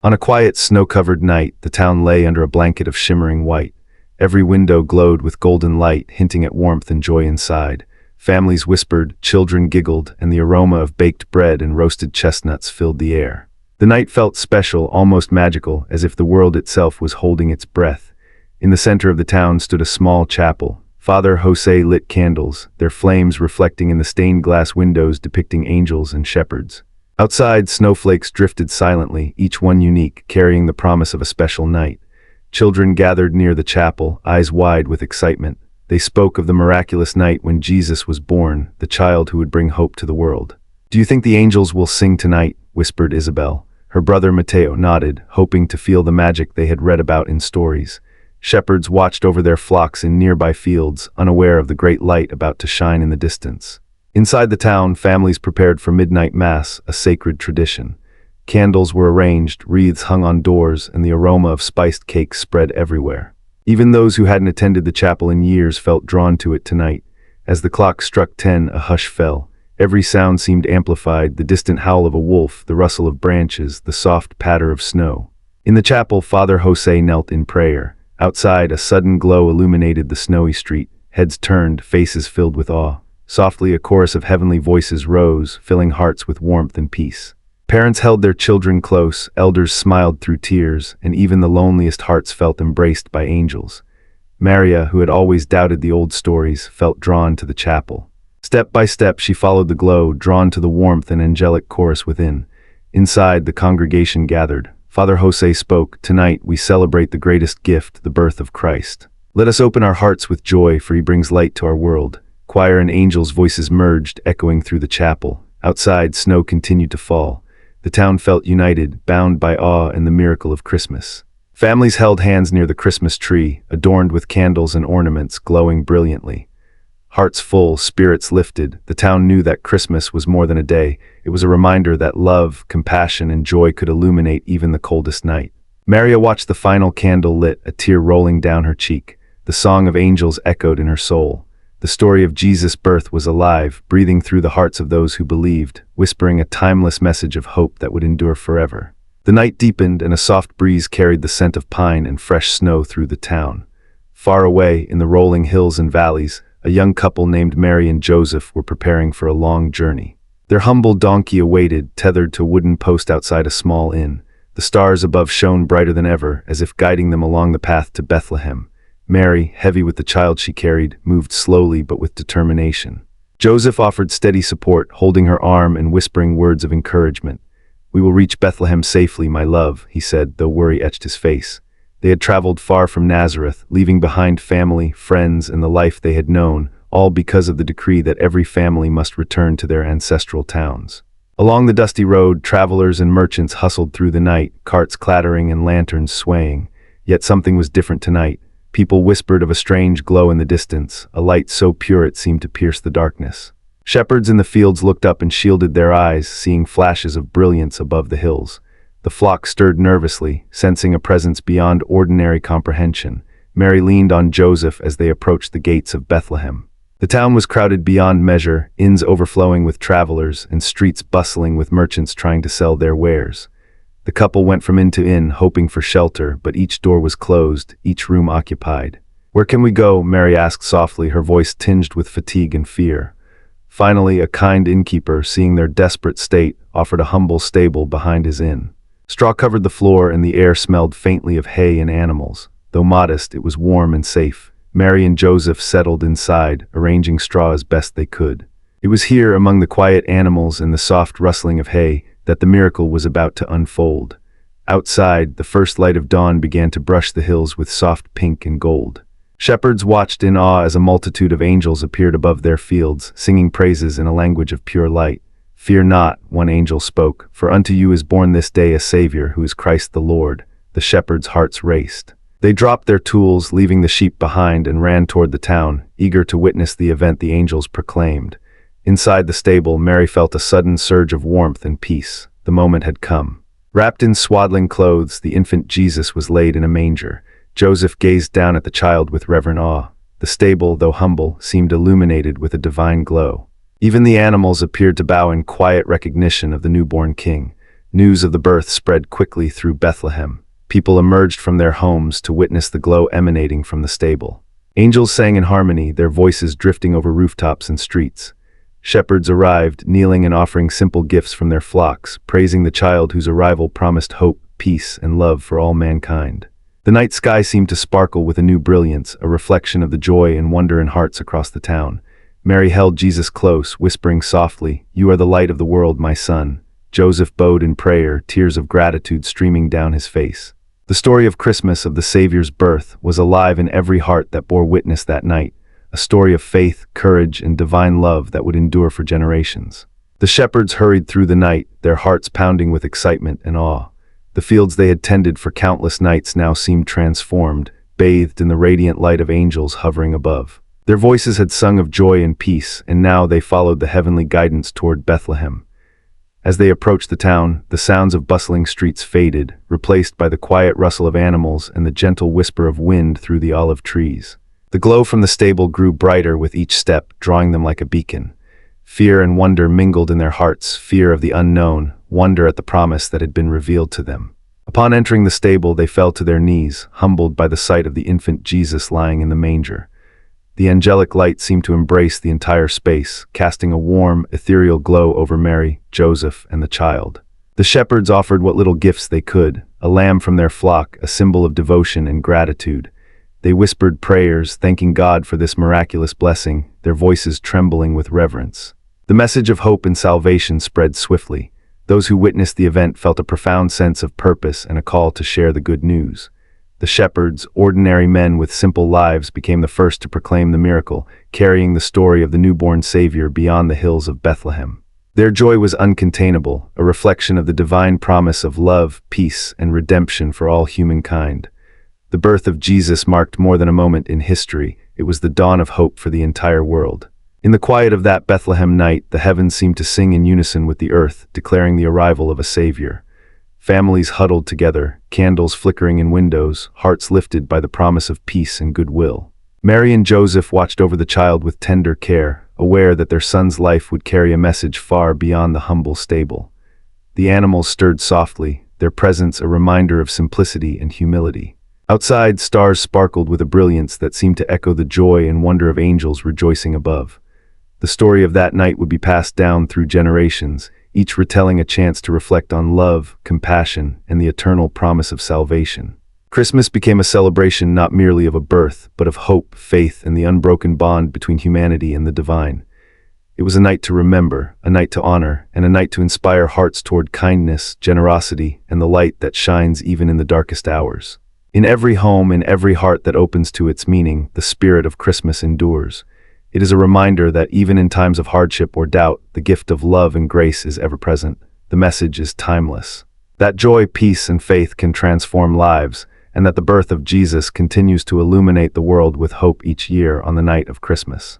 On a quiet, snow-covered night, the town lay under a blanket of shimmering white. Every window glowed with golden light, hinting at warmth and joy inside. Families whispered, children giggled, and the aroma of baked bread and roasted chestnuts filled the air. The night felt special, almost magical, as if the world itself was holding its breath. In the center of the town stood a small chapel. Father Jose lit candles, their flames reflecting in the stained glass windows depicting angels and shepherds. Outside, snowflakes drifted silently, each one unique, carrying the promise of a special night. Children gathered near the chapel, eyes wide with excitement. They spoke of the miraculous night when Jesus was born, the child who would bring hope to the world. "Do you think the angels will sing tonight?" whispered Isabel. Her brother Mateo nodded, hoping to feel the magic they had read about in stories. Shepherds watched over their flocks in nearby fields, unaware of the great light about to shine in the distance. Inside the town, families prepared for midnight mass, a sacred tradition. Candles were arranged, wreaths hung on doors, and the aroma of spiced cakes spread everywhere. Even those who hadn't attended the chapel in years felt drawn to it tonight. As the clock struck 10, a hush fell. Every sound seemed amplified, the distant howl of a wolf, the rustle of branches, the soft patter of snow. In the chapel, Father Jose knelt in prayer. Outside, a sudden glow illuminated the snowy street. Heads turned, faces filled with awe. Softly, a chorus of heavenly voices rose, filling hearts with warmth and peace. Parents held their children close, elders smiled through tears, and even the loneliest hearts felt embraced by angels. Maria, who had always doubted the old stories, felt drawn to the chapel. Step by step, she followed the glow, drawn to the warmth and angelic chorus within. Inside, the congregation gathered. Father Jose spoke, "Tonight, we celebrate the greatest gift, the birth of Christ. Let us open our hearts with joy, for he brings light to our world." Choir and angels' voices merged, echoing through the chapel. Outside, snow continued to fall. The town felt united, bound by awe and the miracle of Christmas. Families held hands near the Christmas tree, adorned with candles and ornaments glowing brilliantly. Hearts full, spirits lifted, the town knew that Christmas was more than a day. It was a reminder that love, compassion, and joy could illuminate even the coldest night. Maria watched the final candle lit, a tear rolling down her cheek. The song of angels echoed in her soul. The story of Jesus' birth was alive, breathing through the hearts of those who believed, whispering a timeless message of hope that would endure forever. The night deepened, and a soft breeze carried the scent of pine and fresh snow through the town. Far away, in the rolling hills and valleys, a young couple named Mary and Joseph were preparing for a long journey. Their humble donkey awaited, tethered to a wooden post outside a small inn. The stars above shone brighter than ever, as if guiding them along the path to Bethlehem. Mary, heavy with the child she carried, moved slowly but with determination. Joseph offered steady support, holding her arm and whispering words of encouragement. "We will reach Bethlehem safely, my love," he said, though worry etched his face. They had traveled far from Nazareth, leaving behind family, friends, and the life they had known, all because of the decree that every family must return to their ancestral towns. Along the dusty road, travelers and merchants hustled through the night, carts clattering and lanterns swaying. Yet something was different tonight. People whispered of a strange glow in the distance, a light so pure it seemed to pierce the darkness. Shepherds in the fields looked up and shielded their eyes, seeing flashes of brilliance above the hills. The flock stirred nervously, sensing a presence beyond ordinary comprehension. Mary leaned on Joseph as they approached the gates of Bethlehem. The town was crowded beyond measure, inns overflowing with travelers, and streets bustling with merchants trying to sell their wares. The couple went from inn to inn, hoping for shelter, but each door was closed, each room occupied. "Where can we go?" Mary asked softly, her voice tinged with fatigue and fear. Finally, a kind innkeeper, seeing their desperate state, offered a humble stable behind his inn. Straw covered the floor, and the air smelled faintly of hay and animals. Though modest, it was warm and safe. Mary and Joseph settled inside, arranging straw as best they could. It was here, among the quiet animals and the soft rustling of hay, that the miracle was about to unfold. Outside, the first light of dawn began to brush the hills with soft pink and gold. Shepherds watched in awe as a multitude of angels appeared above their fields, singing praises in a language of pure light. "Fear not," one angel spoke, "for unto you is born this day a Savior, who is Christ the Lord." The shepherds' hearts raced. They dropped their tools, leaving the sheep behind, and ran toward the town, eager to witness the event the angels proclaimed. Inside the stable, Mary felt a sudden surge of warmth and peace. The moment had come. Wrapped in swaddling clothes, the infant Jesus was laid in a manger. Joseph gazed down at the child with reverent awe. The stable, though humble, seemed illuminated with a divine glow. Even the animals appeared to bow in quiet recognition of the newborn king. News of the birth spread quickly through Bethlehem. People emerged from their homes to witness the glow emanating from the stable. Angels sang in harmony, their voices drifting over rooftops and streets. Shepherds arrived, kneeling and offering simple gifts from their flocks, praising the child whose arrival promised hope, peace, and love for all mankind. The night sky seemed to sparkle with a new brilliance, a reflection of the joy and wonder in hearts across the town. Mary held Jesus close, whispering softly, "You are the light of the world, my son." Joseph bowed in prayer, tears of gratitude streaming down his face. The story of Christmas, of the Savior's birth, was alive in every heart that bore witness that night, a story of faith, courage, and divine love that would endure for generations. The shepherds hurried through the night, their hearts pounding with excitement and awe. The fields they had tended for countless nights now seemed transformed, bathed in the radiant light of angels hovering above. Their voices had sung of joy and peace, and now they followed the heavenly guidance toward Bethlehem. As they approached the town, the sounds of bustling streets faded, replaced by the quiet rustle of animals and the gentle whisper of wind through the olive trees. The glow from the stable grew brighter with each step, drawing them like a beacon. Fear and wonder mingled in their hearts, fear of the unknown, wonder at the promise that had been revealed to them. Upon entering the stable, they fell to their knees, humbled by the sight of the infant Jesus lying in the manger. The angelic light seemed to embrace the entire space, casting a warm, ethereal glow over Mary, Joseph, and the child. The shepherds offered what little gifts they could, a lamb from their flock, a symbol of devotion and gratitude. They whispered prayers, thanking God for this miraculous blessing, their voices trembling with reverence. The message of hope and salvation spread swiftly. Those who witnessed the event felt a profound sense of purpose and a call to share the good news. The shepherds, ordinary men with simple lives, became the first to proclaim the miracle, carrying the story of the newborn Savior beyond the hills of Bethlehem. Their joy was uncontainable, a reflection of the divine promise of love, peace, and redemption for all humankind. The birth of Jesus marked more than a moment in history. It was the dawn of hope for the entire world. In the quiet of that Bethlehem night, the heavens seemed to sing in unison with the earth, declaring the arrival of a Savior. Families huddled together, candles flickering in windows, hearts lifted by the promise of peace and goodwill. Mary and Joseph watched over the child with tender care, aware that their son's life would carry a message far beyond the humble stable. The animals stirred softly, their presence a reminder of simplicity and humility. Outside, stars sparkled with a brilliance that seemed to echo the joy and wonder of angels rejoicing above. The story of that night would be passed down through generations, each retelling a chance to reflect on love, compassion, and the eternal promise of salvation. Christmas became a celebration not merely of a birth, but of hope, faith, and the unbroken bond between humanity and the divine. It was a night to remember, a night to honor, and a night to inspire hearts toward kindness, generosity, and the light that shines even in the darkest hours. In every home, in every heart that opens to its meaning, the spirit of Christmas endures. It is a reminder that even in times of hardship or doubt, the gift of love and grace is ever present. The message is timeless. That joy, peace, and faith can transform lives, and that the birth of Jesus continues to illuminate the world with hope each year on the night of Christmas.